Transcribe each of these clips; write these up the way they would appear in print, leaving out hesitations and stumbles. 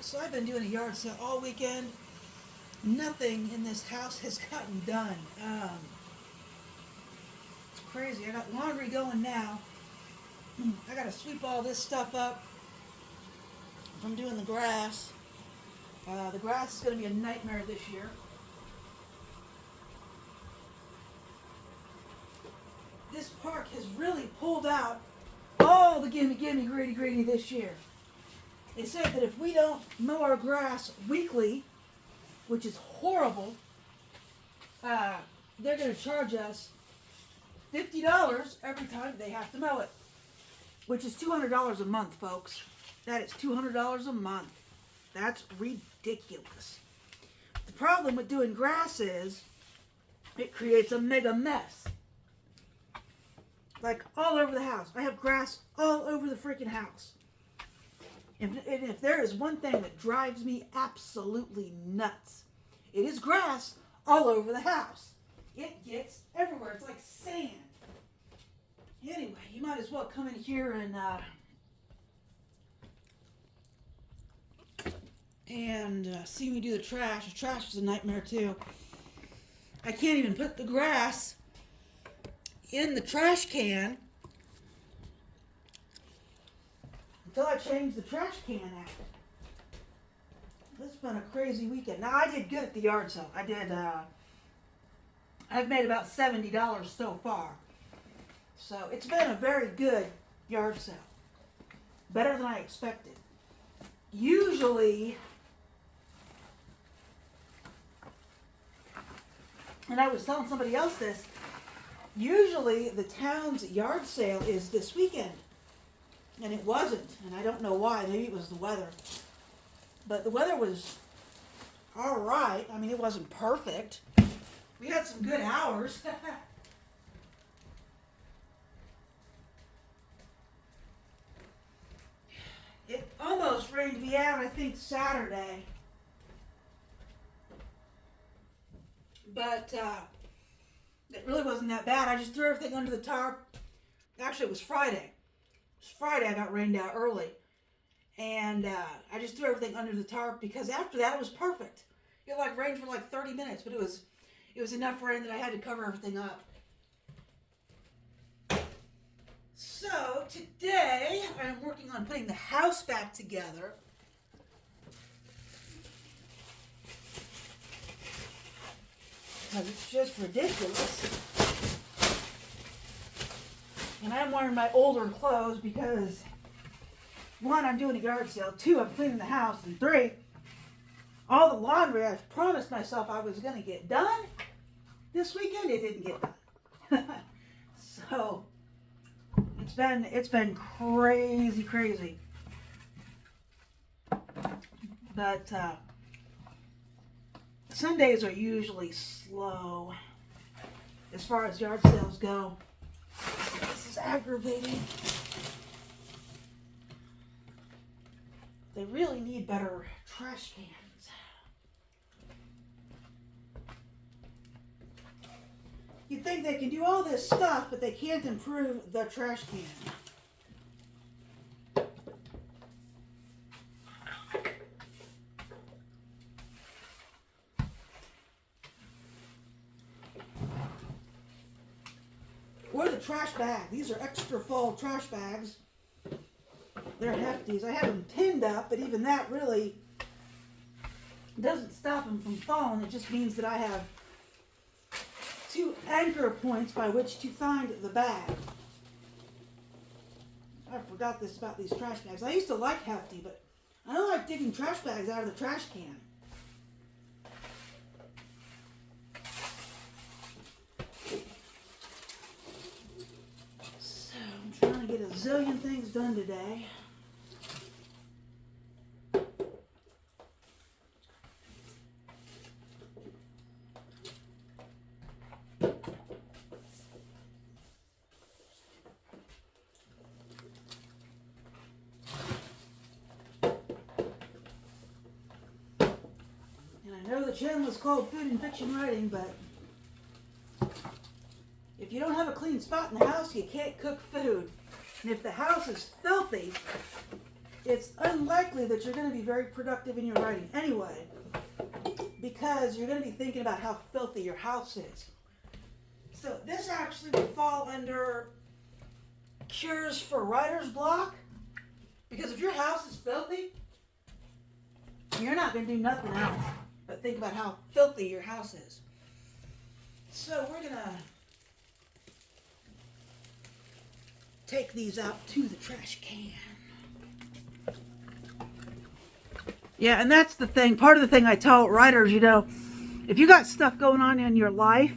folks, I've been doing a yard sale all weekend. Nothing in this house has gotten done. It's crazy. I got laundry going now. I got to sweep all this stuff up from doing the grass. The grass is going to be a nightmare this year. This park has really pulled out all the gimme gritty this year. They said that if we don't mow our grass weekly, which is horrible, they're going to charge us $50 every time they have to mow it, which is $200 a month, folks. That is $200 a month. That's ridiculous. The problem with doing grass is it creates a mega mess. Like all over the house. I have grass all over the freaking house. And if there is one thing that drives me absolutely nuts, it is grass all over the house. It gets everywhere. It's like sand. Anyway, you might as well come in here and see me do the trash. The trash is a nightmare too. I can't even put the grass in the trash can until I change the trash can out. It's been a crazy weekend. Now, I did good at the yard sale. I've made about $70 so far. So it's been a very good yard sale. Better than I expected. Usually, and I was telling somebody else this, usually the town's yard sale is this weekend. And it wasn't. And I don't know why. Maybe it was the weather. But the weather was all right. I mean, it wasn't perfect. We had some good hours. It almost rained me out, I think, Saturday. But it really wasn't that bad. I just threw everything under the tarp. Actually, it was Friday. Friday I got rained out early, and I just threw everything under the tarp because after that it was perfect. It like rained for like 30 minutes, but it was enough rain that I had to cover everything up. So today I'm working on putting the house back together. Because it's just ridiculous. And I'm wearing my older clothes because, one, I'm doing a yard sale. Two, I'm cleaning the house. And three, all the laundry I promised myself I was going to get done this weekend, it didn't get done. So, it's been crazy. But, Sundays are usually slow as far as yard sales go. This is aggravating. They really need better trash cans. You'd think they can do all this stuff, but they can't improve the trash can. Or the trash bag. These are extra full trash bags. They're hefties. I have them pinned up, but even that really doesn't stop them from falling. It just means that I have 2 anchor points by which to find the bag. I forgot this about these trash bags. I used to like hefty, but I don't like digging trash bags out of the trash can. Trying to get a zillion things done today. And I know the channel is called Food and Fiction Writing, but if you don't have a clean spot in the house, you can't cook food. And if the house is filthy, it's unlikely that you're going to be very productive in your writing anyway, because you're going to be thinking about how filthy your house is. So this actually would fall under cures for writer's block, because if your house is filthy, you're not going to do nothing else but think about how filthy your house is. So we're going to take these out to the trash can. Yeah, and that's the thing. Part of the thing I tell writers, if you got stuff going on in your life,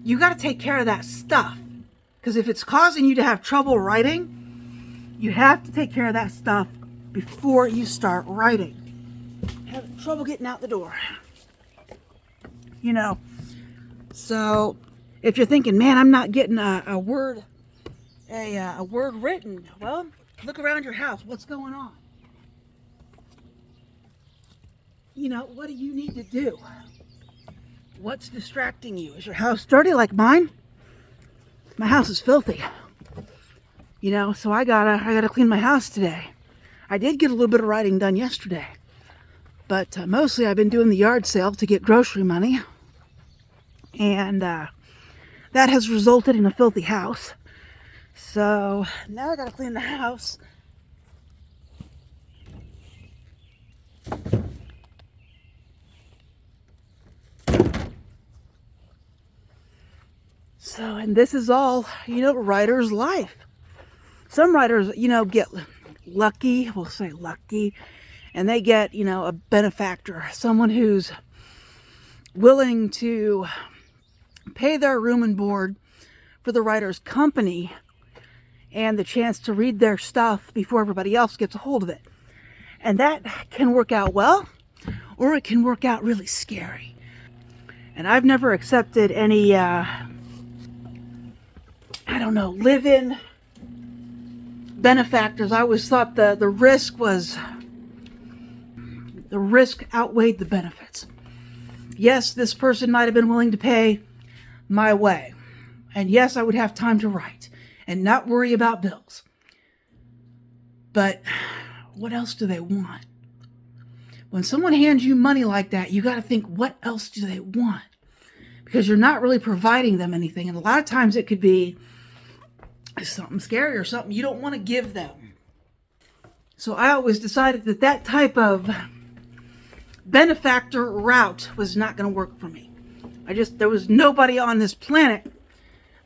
you got to take care of that stuff. Because if it's causing you to have trouble writing, you have to take care of that stuff before you start writing. Having trouble getting out the door. So if you're thinking, man, I'm not getting a word written, well, look around your house. What's going on? What do you need to do? What's distracting you? Is your house dirty like mine? My house is filthy. So I gotta clean my house today. I did get a little bit of writing done yesterday, but mostly I've been doing the yard sale to get grocery money, and that has resulted in a filthy house. So now I gotta clean the house. So, and this is all, writer's life. Some writers, get lucky, we'll say lucky, and they get, a benefactor, someone who's willing to pay their room and board for the writer's company and the chance to read their stuff before everybody else gets a hold of it. And that can work out well, or it can work out really scary. And I've never accepted any, live-in benefactors. I always thought the risk outweighed the benefits. Yes, this person might have been willing to pay my way. And yes, I would have time to write and not worry about bills. But what else do they want? When someone hands you money like that, you got to think, what else do they want? Because you're not really providing them anything. And a lot of times it could be something scary or something you don't want to give them. So I always decided that type of benefactor route was not going to work for me. There was nobody on this planet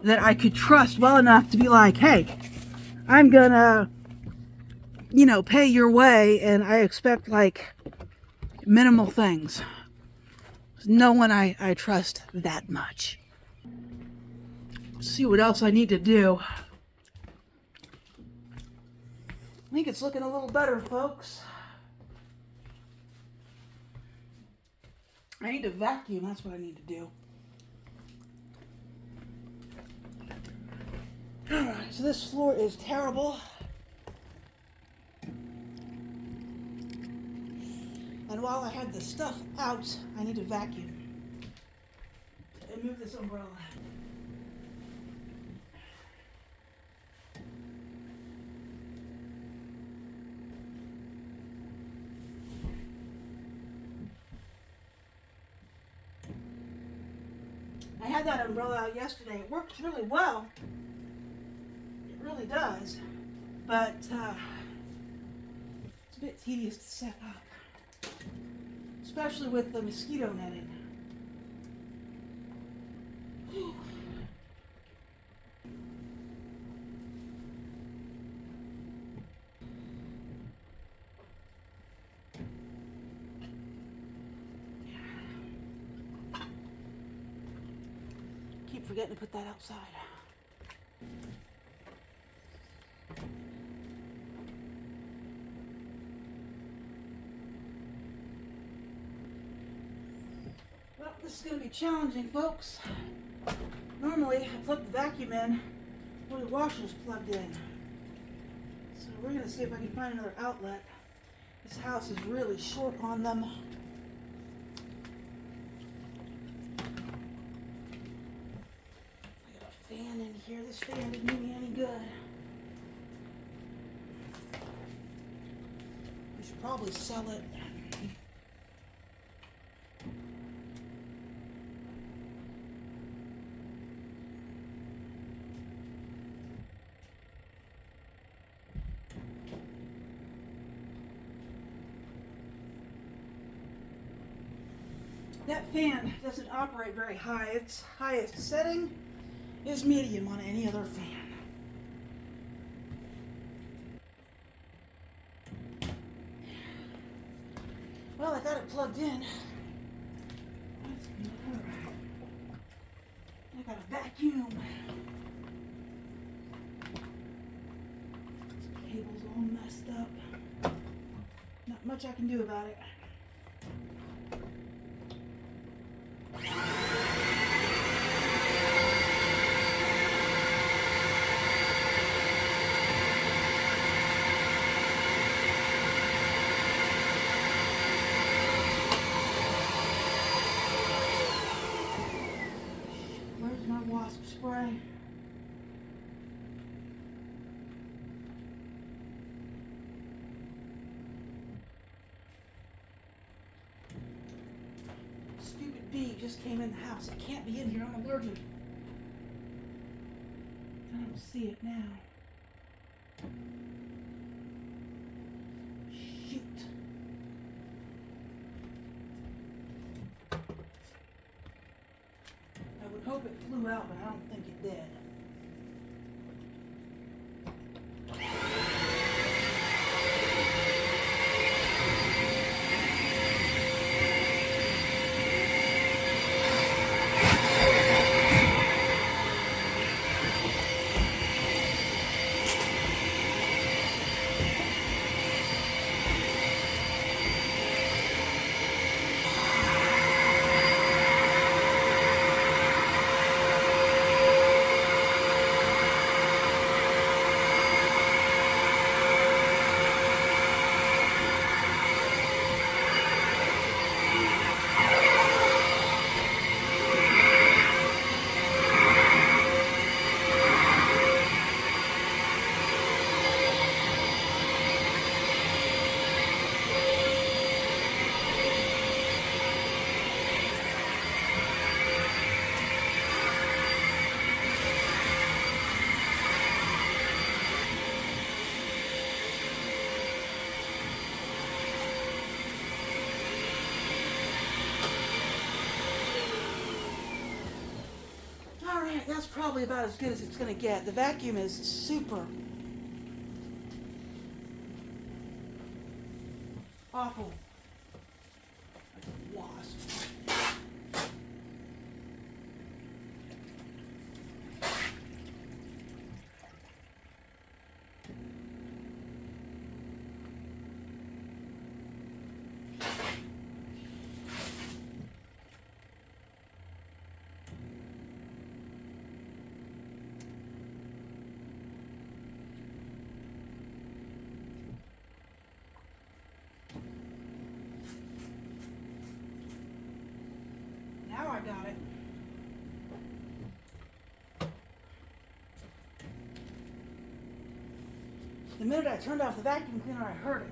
that I could trust well enough to be like, hey, I'm going to, pay your way, and I expect minimal things. There's no one I trust that much. Let's see what else I need to do. I think it's looking a little better, folks. I need to vacuum. That's what I need to do. Alright, so this floor is terrible. And while I have the stuff out, I need to vacuum. And move this umbrella. I had that umbrella out yesterday. It works really well. It really does. But it's a bit tedious to set up. Especially with the mosquito netting. Keep forgetting to put that outside. Well, this is going to be challenging, folks. Normally, I plug the vacuum in where the washer's plugged in. So we're going to see if I can find another outlet. This house is really short on them. I got a fan in here. This fan didn't do me any good. Should probably sell it. That fan doesn't operate very high. Its highest setting is medium on any other fan. Well, I got it plugged in. Alright. I got a vacuum. This cable's all messed up. Not much I can do about it. Where's my wasp spray? Stupid bee just came in the house. It can't be in here. I'm allergic. I don't see it now. Shoot. I would hope it flew out, but I don't think it did. Alright, that's probably about as good as it's going to get. The vacuum is super awful. Like a wasp. Now I got it. The minute I turned off the vacuum cleaner, I heard it.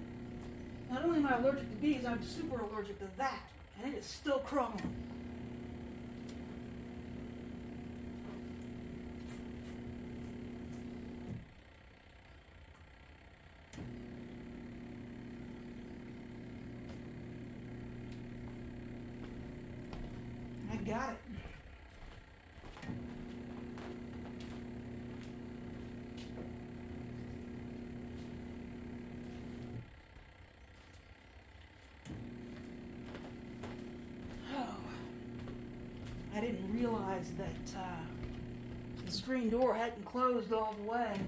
Not only am I allergic to bees, I'm super allergic to that. And it is still crawling. I got it. I didn't realize that the screen door hadn't closed all the way.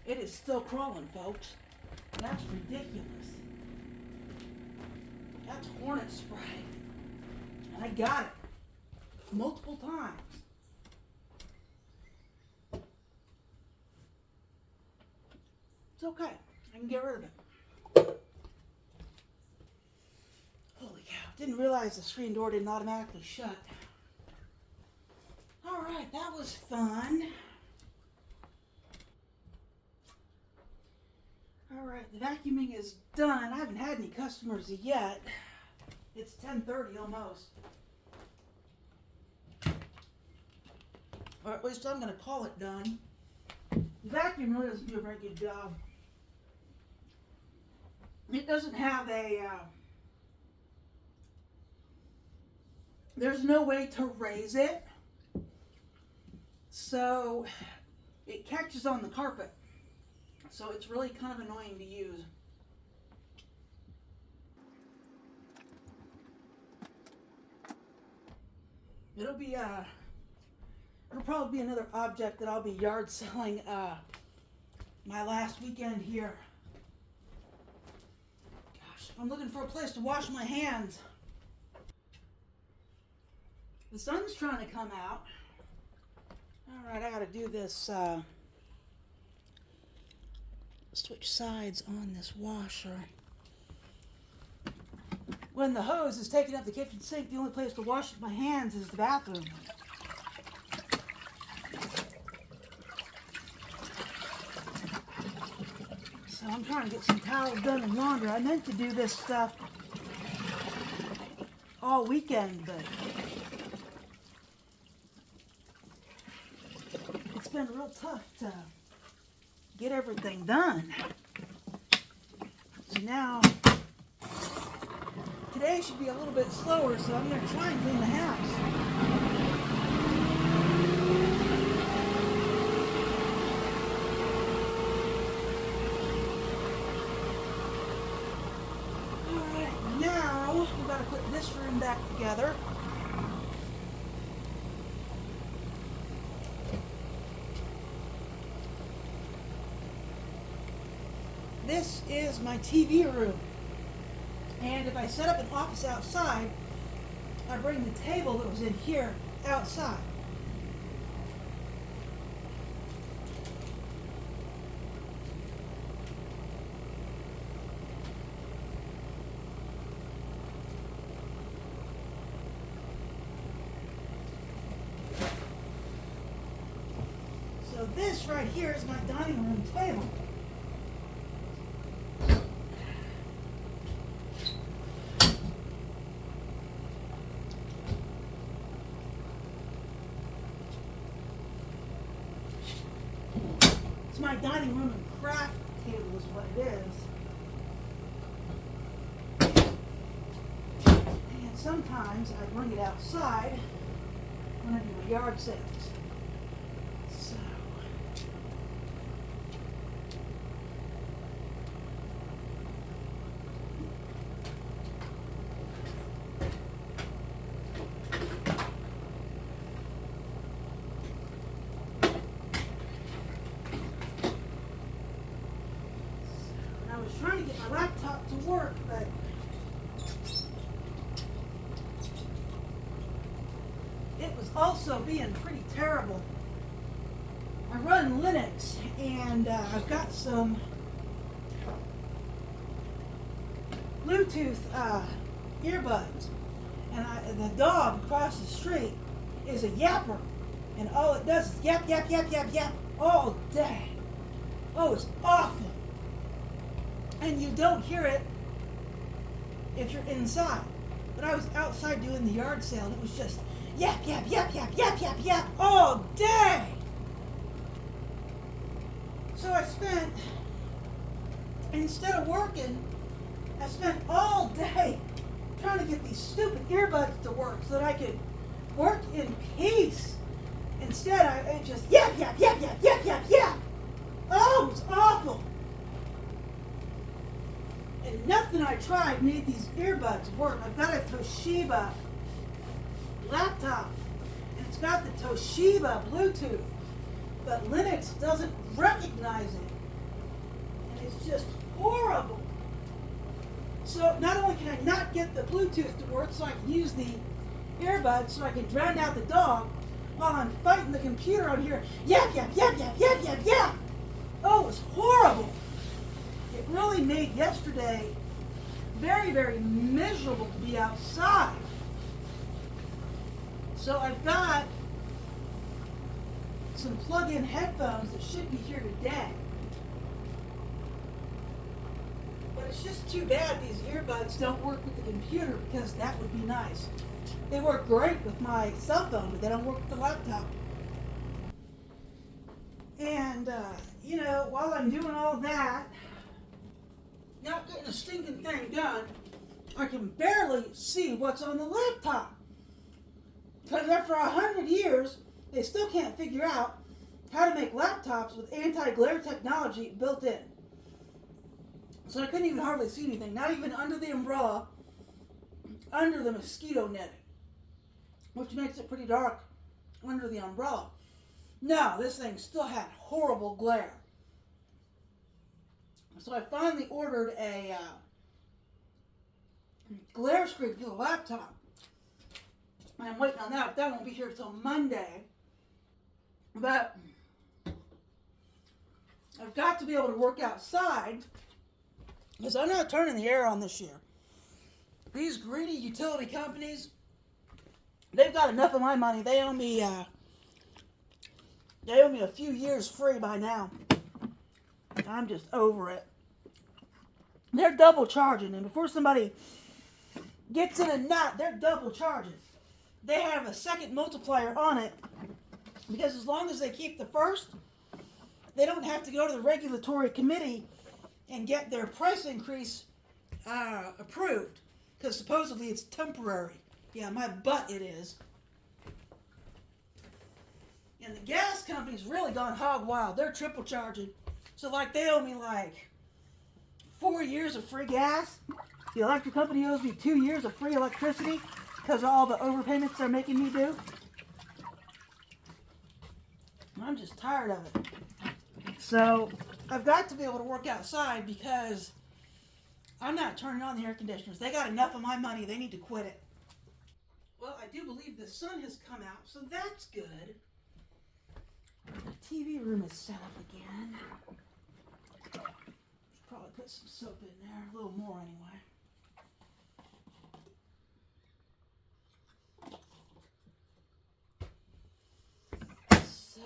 It is still crawling, folks. That's ridiculous. That's hornet spray. And I got it multiple times. It's okay. I can get rid of it. Holy cow. Didn't realize the screen door didn't automatically shut. Alright, that was fun. Alright, the vacuuming is done. I haven't had any customers yet. It's 10:30 almost. Or at least I'm going to call it done. The vacuum really doesn't do a very good job. It doesn't have there's no way to raise it. So it catches on the carpet. So it's really kind of annoying to use. It'll probably be another object that I'll be yard selling my last weekend here. Gosh, I'm looking for a place to wash my hands. The sun's trying to come out. Alright, I gotta do this, switch sides on this washer. When the hose is taking up the kitchen sink, the only place to wash my hands is the bathroom. So I'm trying to get some towels done and laundry. I meant to do this stuff all weekend, but it's been real tough to get everything done. So now, today should be a little bit slower, so I'm going to try and clean the house. Alright, now we've got to put this room back together. This is my TV room. And if I set up an office outside, I bring the table that was in here outside. So this right here is my dining room table. My dining room and craft table is what it is. And sometimes I bring it outside when I do my yard sales. So I was trying to get my laptop to work, but it was also being pretty terrible. I run Linux, and I've got some Bluetooth earbuds, and the dog across the street is a yapper, and all it does is yap, yap, yap, yap, yap all day. Oh, it's awful. And you don't hear it if you're inside. But I was outside doing the yard sale, and it was just yap, yap, yap, yap, yap, yap, yap all day. So I spent, instead of working, I spent all day trying to get these stupid earbuds to work so that I could work in peace. Instead, I just yap, yap, yap, yap, yap, yap, yap. Oh, it was awful. And nothing I tried made these earbuds work. I've got a Toshiba laptop, and it's got the Toshiba Bluetooth, but Linux doesn't recognize it. And it's just horrible. So not only can I not get the Bluetooth to work so I can use the earbuds so I can drown out the dog while I'm fighting the computer on here. Yap, yap, yap, yap, yap, yap, yap. Oh, it was horrible. It really made yesterday very, very miserable to be outside. So I've got some plug-in headphones that should be here today. it's just too bad these earbuds don't work with the computer, because that would be nice. They work great with my cell phone, but they don't work with the laptop. And, while I'm doing all that, not getting a stinking thing done, I can barely see what's on the laptop. Because after 100 years, they still can't figure out how to make laptops with anti-glare technology built in. So I couldn't even hardly see anything, not even under the umbrella, under the mosquito netting, which makes it pretty dark under the umbrella. No, this thing still had horrible glare. So I finally ordered a glare screen for the laptop. I'm waiting on that, but that won't be here until Monday. But I've got to be able to work outside, because I'm not turning the air on this year. These greedy utility companies, they've got enough of my money. They owe me a few years free by now. I'm just over it. They're double charging, and before somebody gets in a knot, they're double charging. They have a second multiplier on it, because as long as they keep the first, they don't have to go to the regulatory committee and get their price increase approved, because supposedly it's temporary. Yeah, my butt it is. And the gas company's really gone hog wild. They're triple charging. So they owe me 4 years of free gas. The electric company owes me 2 years of free electricity because of all the overpayments they're making me do. I'm just tired of it. So I've got to be able to work outside, because I'm not turning on the air conditioners. They got enough of my money. They need to quit it. Well, I do believe the sun has come out, so that's good. The TV room is set up again. Should probably put some soap in there, a little more anyway. So,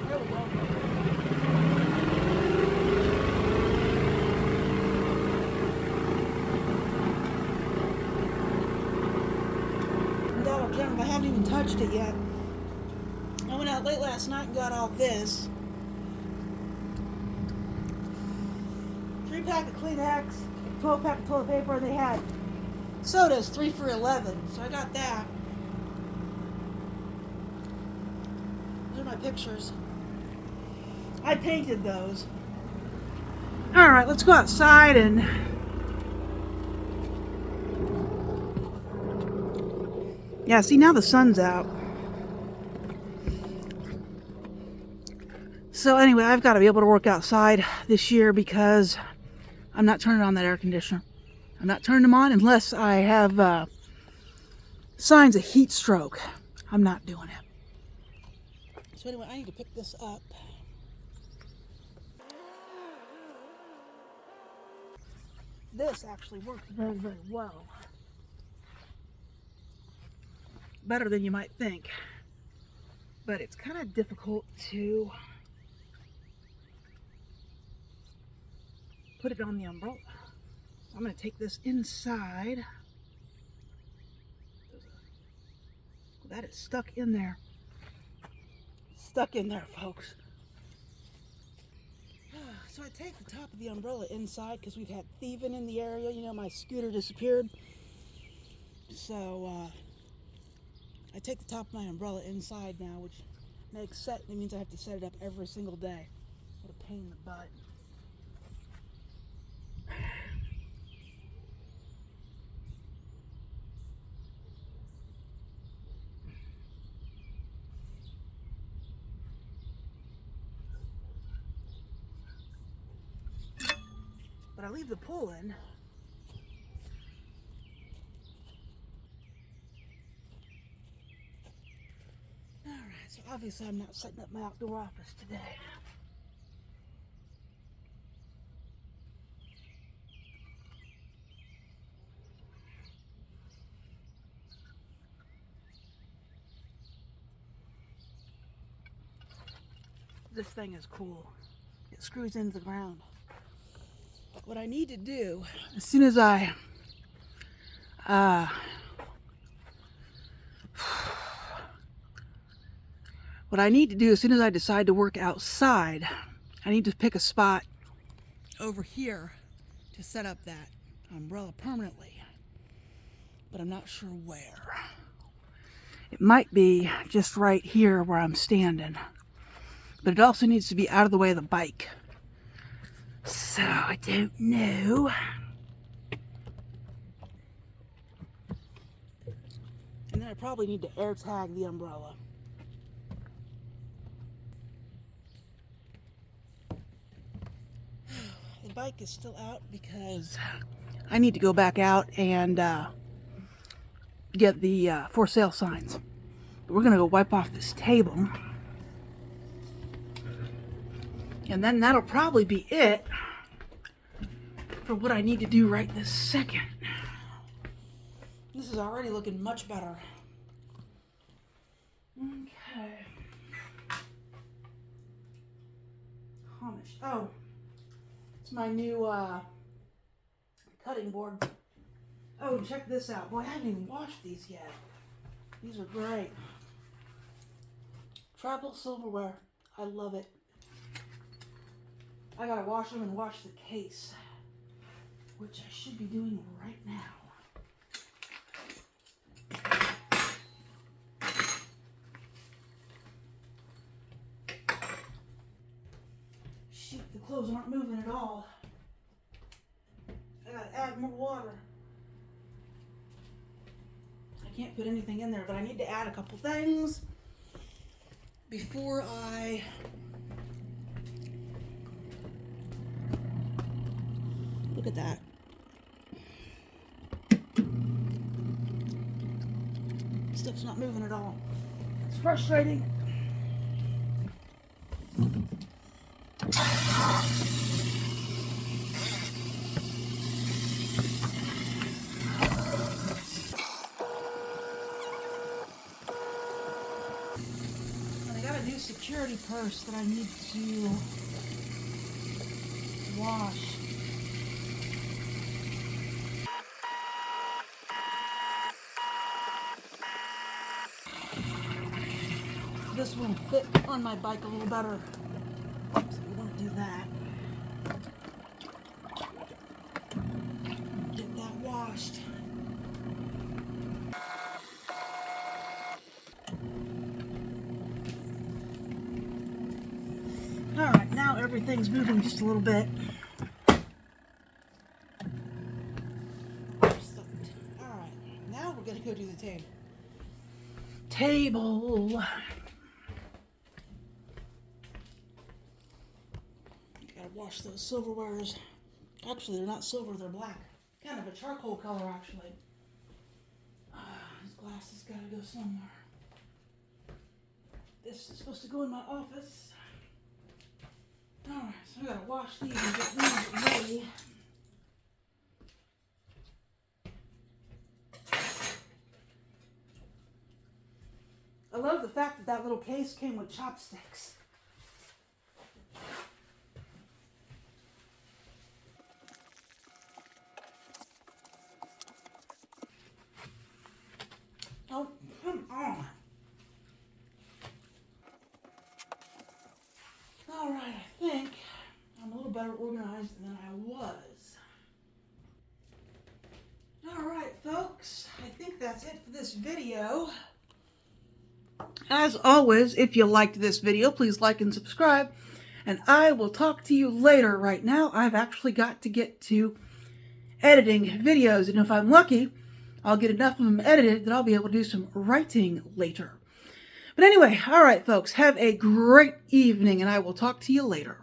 there we go. Dollar General, I haven't even touched it yet. I went out late last night and got all this. 3-pack of Kleenex, 12-pack of toilet paper. They had sodas, 3 for $11. So I got that. Those are my pictures. I painted those. Alright, let's go outside and yeah, see, now the sun's out. So anyway, I've got to be able to work outside this year, because I'm not turning on that air conditioner. I'm not turning them on unless I have signs of heat stroke. I'm not doing it. So anyway, I need to pick this up. This actually works very, very well. Better than you might think. But it's kind of difficult to put it on the umbrella. So I'm going to take this inside. That is stuck in there. Stuck in there, folks. So I take the top of the umbrella inside, because we've had thieving in the area. My scooter disappeared. So I take the top of my umbrella inside now, which makes sense. It means I have to set it up every single day. What a pain in the butt. But I leave the pull in. Alright, so obviously I'm not setting up my outdoor office today. This thing is cool. It screws into the ground. What I need to do, as soon as I decide to work outside, I need to pick a spot over here to set up that umbrella permanently. But I'm not sure where. It might be just right here where I'm standing. But it also needs to be out of the way of the bike. So I don't know. And then I probably need to air tag the umbrella. The bike is still out because I need to go back out and get the for sale signs. We're gonna go wipe off this table. And then that'll probably be it for what I need to do right this second. This is already looking much better. Okay. Oh, it's my new cutting board. Oh, check this out. Boy, I haven't even washed these yet. These are great. Travel silverware. I love it. I gotta wash them and wash the case, which I should be doing right now. Shoot, the clothes aren't moving at all. I gotta add more water. I can't put anything in there, but I need to add a couple things before I look at that. Stuff's not moving at all. It's frustrating. And I got a new security purse that I need to wash. This one fit on my bike a little better, so we want to do that. Get that washed. All right, now everything's moving just a little bit. All right, now we're gonna go do the table. Wash those silverwares. Actually, they're not silver, they're black. Kind of a charcoal color, actually. These glasses gotta go somewhere. This is supposed to go in my office. Alright, so I gotta wash these and get these ready. I love the fact that that little case came with chopsticks. Oh, come on. All right, I think I'm a little better organized than I was. All right, folks, I think that's it for this video. As always, if you liked this video, please like and subscribe, and I will talk to you later. Right now, I've actually got to get to editing videos, and if I'm lucky, I'll get enough of them edited that I'll be able to do some writing later. But anyway, all right, folks, have a great evening, and I will talk to you later.